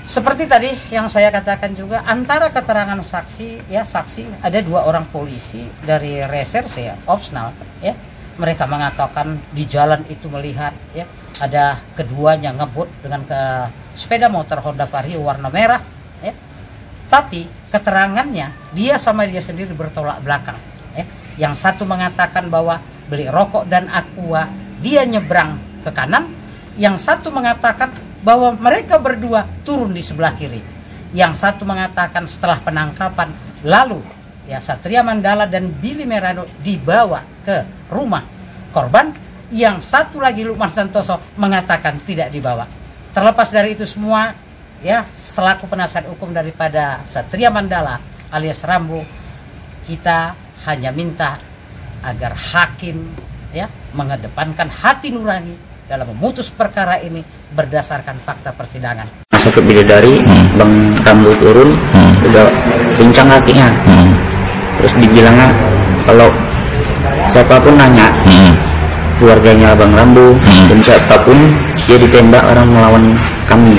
Seperti tadi yang saya katakan juga, antara keterangan saksi, ya saksi ada 2 orang polisi dari reserse ya, opsional, ya. Mereka mengatakan di jalan itu melihat, ya, ada keduanya ngebut dengan sepeda motor Honda Vario warna merah, ya. Tapi keterangannya dia sama dia sendiri bertolak belakang, ya. Yang satu mengatakan bahwa beli rokok dan aqua, dia nyebrang ke kanan. Yang satu mengatakan bahwa mereka berdua turun di sebelah kiri. Yang satu mengatakan setelah penangkapan, lalu ya Satria Mandala dan Billy Merano dibawa ke rumah korban. Yang satu lagi Lukman Santoso mengatakan tidak dibawa. Terlepas dari itu semua, ya selaku penasihat hukum daripada Satria Mandala alias Rambo, kita hanya minta agar hakim ya mengedepankan hati nurani dalam memutus perkara ini berdasarkan fakta persidangan. Masuk ke bidadari, Bang Rambo turun, udah pincang kakinya. Terus dibilangnya kalau siapapun nanya, keluarganya Bang Rambo dan siapapun dia ditembak orang melawan kami.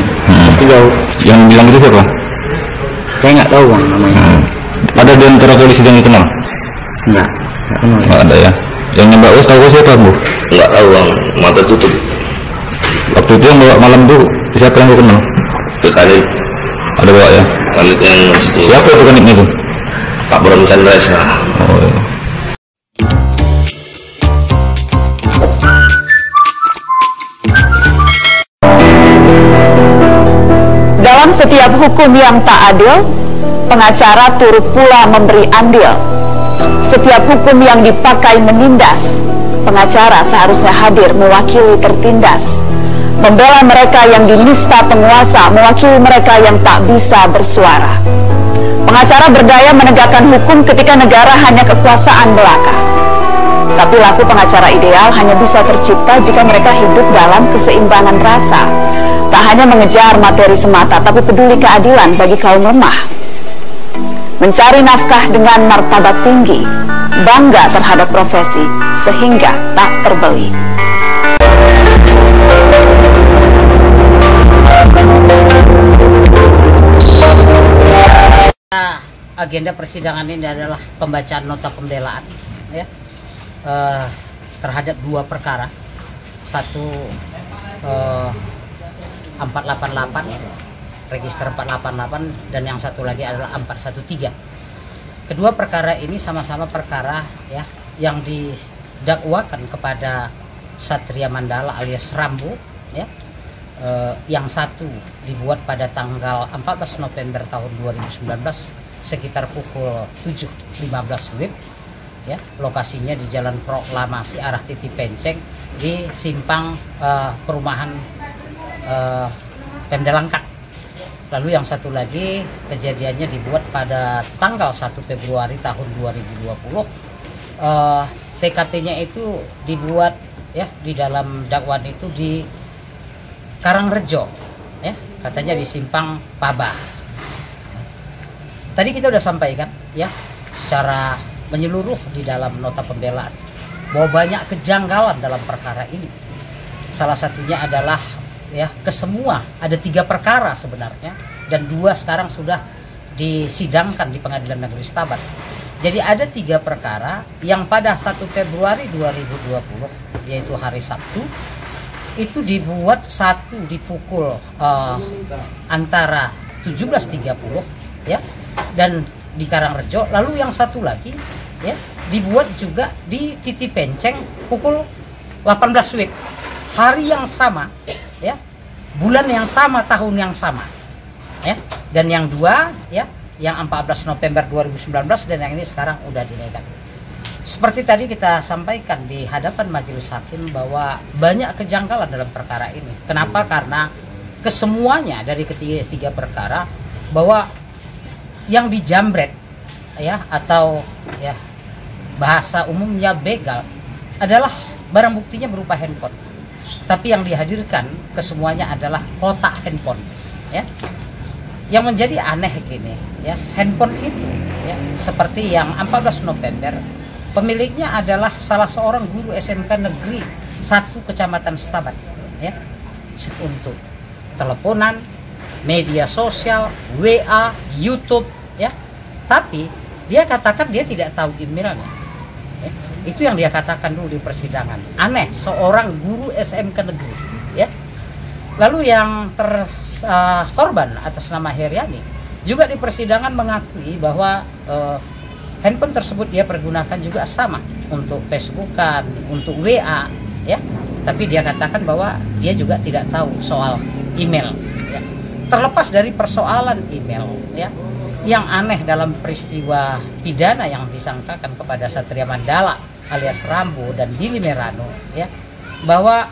Pasti jauh. Yang bilang itu siapa? Saya nggak tahu Bang namanya. Ada di antara polisi yang dikenal? Nggak kenal. Nggak ada ya. Yang nembak us tahu siapa Bu? Nggak tahu Bang, mata tutup. Waktu itu yang bawa malam tuh siapa yang kenal? Ke Khalid. Ada bawa ya? Khalid yang situ. Siapa itu kanitnya itu? Pak Bron Chandra. Oh iya. Dalam setiap hukum yang tak adil, pengacara turut pula memberi andil. Setiap hukum yang dipakai menindas, pengacara seharusnya hadir mewakili tertindas. Membela mereka yang dinista penguasa, mewakili mereka yang tak bisa bersuara. Pengacara berdaya menegakkan hukum ketika negara hanya kekuasaan belaka. Tapi laku pengacara ideal hanya bisa tercipta jika mereka hidup dalam keseimbangan rasa. Tak hanya mengejar materi semata, tapi peduli keadilan bagi kaum lemah. Mencari nafkah dengan martabat tinggi, bangga terhadap profesi, sehingga tak terbeli. Agenda persidangan ini adalah pembacaan nota pembelaan ya, terhadap 2 perkara. Satu 488 register 488 dan yang satu lagi adalah 413. Kedua perkara ini sama-sama perkara ya yang didakwakan kepada Satria Mandala alias Rambo ya. Yang satu dibuat pada tanggal 14 November tahun 2019 sekitar pukul 7.15 WIB ya. Lokasinya di Jalan Proklamasi arah Titi Penceng di simpang perumahan Pemda Langkat. Lalu yang satu lagi kejadiannya dibuat pada tanggal 1 Februari tahun 2020. TKP-nya itu dibuat ya di dalam dakwaan itu di Karangrejo ya, katanya di simpang Pabah. Tadi kita udah sampaikan ya secara menyeluruh di dalam nota pembelaan bahwa banyak kejanggalan dalam perkara ini. Salah satunya adalah ya kesemua ada 3 perkara sebenarnya dan 2 sekarang sudah disidangkan di Pengadilan Negeri Stabat. Jadi ada 3 perkara yang pada 1 Februari 2020 yaitu hari Sabtu itu dibuat satu di pukul antara 17.30 ya dan di Karangrejo, lalu yang satu lagi ya dibuat juga di Titi Penceng pukul 18 WIB, hari yang sama ya, bulan yang sama, tahun yang sama ya. Dan yang 2 ya yang 14 November 2019 dan yang ini sekarang udah dinaikkan. Seperti tadi kita sampaikan di hadapan majelis hakim bahwa banyak kejanggalan dalam perkara ini. Kenapa? Karena kesemuanya dari ketiga perkara bahwa yang dijambret ya atau ya bahasa umumnya begal adalah barang buktinya berupa handphone. Tapi yang dihadirkan kesemuanya adalah kotak handphone ya. Yang menjadi aneh gini ya, handphone itu ya seperti yang 14 November pemiliknya adalah salah seorang guru SMK Negeri 1 Kecamatan Stabat ya. Untuk teleponan, media sosial, WA, YouTube, ya. Tapi dia katakan dia tidak tahu emailnya. Ya. Itu yang dia katakan dulu di persidangan. Aneh, seorang guru SMK negeri, ya. Lalu yang korban atas nama Heriani juga di persidangan mengakui bahwa handphone tersebut dia pergunakan juga sama untuk Facebookan, untuk WA, ya. Tapi dia katakan bahwa dia juga tidak tahu soal email, ya. Terlepas dari persoalan email, ya, yang aneh dalam peristiwa pidana yang disangkakan kepada Satria Mandala alias Rambo dan Billy Merano, ya, bahwa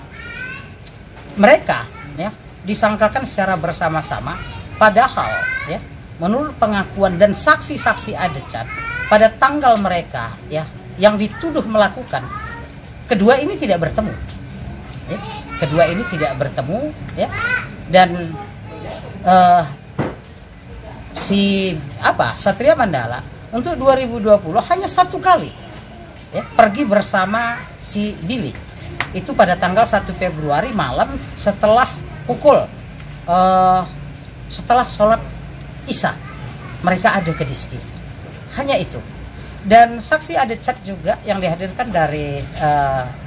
mereka, ya, disangkakan secara bersama-sama, padahal, ya, menurut pengakuan dan saksi-saksi adecan pada tanggal mereka, ya, yang dituduh melakukan, kedua ini tidak bertemu, ya. Kedua ini tidak bertemu, ya. Dan Satria Mandala untuk 2020 hanya satu kali, ya, pergi bersama si Billy. Itu pada tanggal 1 Februari malam setelah setelah sholat Isya, mereka ada ke Diski. Hanya itu. Dan saksi ada chat juga yang dihadirkan dari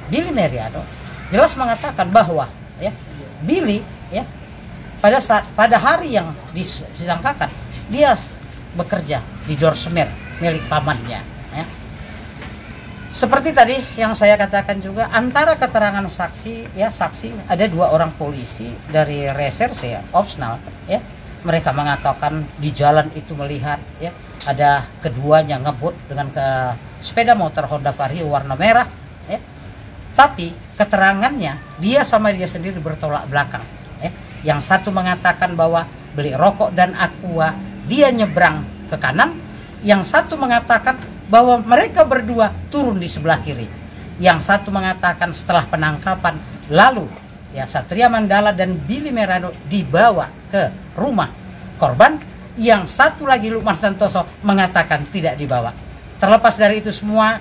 Billy Meriano jelas mengatakan bahwa, ya, Billy, ya, pada hari yang disangkakan dia bekerja di Dorsemer milik pamannya, ya. Seperti tadi yang saya katakan juga, antara keterangan saksi, ya, saksi ada 2 orang polisi dari reserse, ya, opsional, ya. Mereka mengatakan di jalan itu melihat, ya, ada keduanya ngebut dengan sepeda motor Honda Vario warna merah, ya. Tapi keterangannya dia sama dia sendiri bertolak belakang, ya. Yang satu mengatakan bahwa beli rokok dan aqua, dia nyebrang ke kanan. Yang satu mengatakan bahwa mereka berdua turun di sebelah kiri. Yang satu mengatakan setelah penangkapan, lalu, ya, Satria Mandala dan Billy Merano dibawa ke rumah korban. Yang satu lagi, Lukman Santoso, mengatakan tidak dibawa. Terlepas dari itu semua,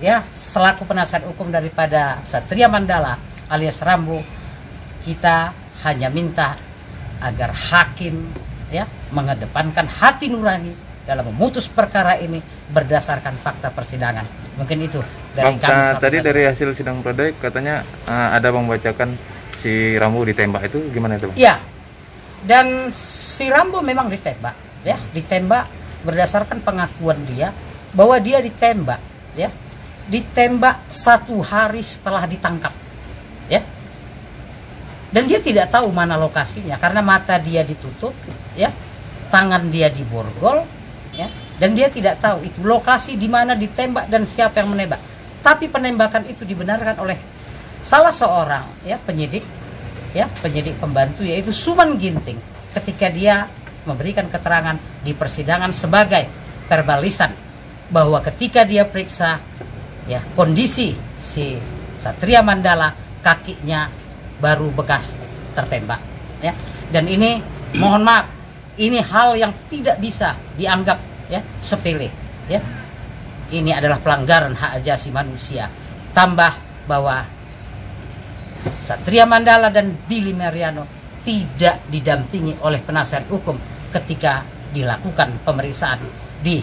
ya, selaku penasihat hukum daripada Satria Mandala alias Rambo, kita hanya minta agar hakim, ya, mengedepankan hati nurani dalam memutus perkara ini berdasarkan fakta persidangan. Mungkin itu dari kami. Tadi dari hasil sidang pledoi katanya ada membacakan si Rambo ditembak, itu gimana itu, Bang? Ya, dan si Rambo memang ditembak, ya, ditembak berdasarkan pengakuan dia bahwa dia ditembak, ya, ditembak 1 hari setelah ditangkap, ya. Dan dia tidak tahu mana lokasinya karena mata dia ditutup, ya, tangan dia diborgol, ya, dan dia tidak tahu itu lokasi di mana ditembak dan siapa yang menembak. Tapi penembakan itu dibenarkan oleh salah seorang, ya, penyidik, ya, penyidik pembantu, yaitu Suman Ginting, ketika dia memberikan keterangan di persidangan sebagai verbalisan bahwa ketika dia periksa, ya, kondisi si Satria Mandala, kakinya baru bekas tertembak, ya. Dan ini, mohon maaf, ini hal yang tidak bisa dianggap, ya, sepele, ya. Ini adalah pelanggaran hak asasi manusia. Tambah bahwa Satria Mandala dan Billy Meriano tidak didampingi oleh penasihat hukum ketika dilakukan pemeriksaan di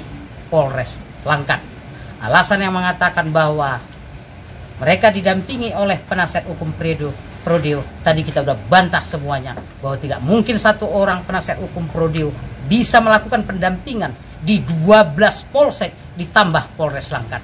Polres Langkat. Alasan yang mengatakan bahwa mereka didampingi oleh penasihat hukum Prodeo, tadi kita udah bantah semuanya bahwa tidak mungkin satu orang penasihat hukum Prodeo bisa melakukan pendampingan di 12 polsek ditambah Polres Langkat.